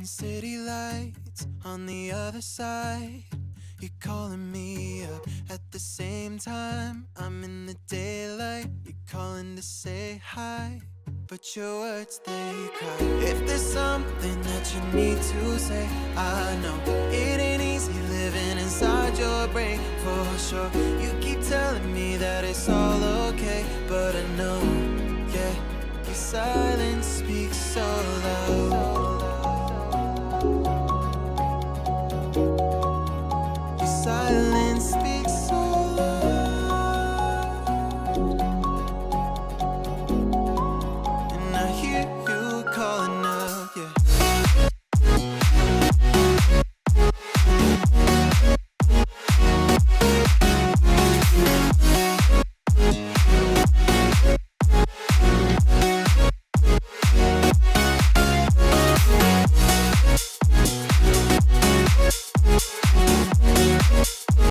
Flashing city lights on the other side. You're calling me up at the same time. I'm in the daylight. You're calling to say hi, but your words, they cry. If there's something that you need to say, I know it ain't easy living inside your brain, for sure. You keep telling me that it's all okay, but I know, yeah, your side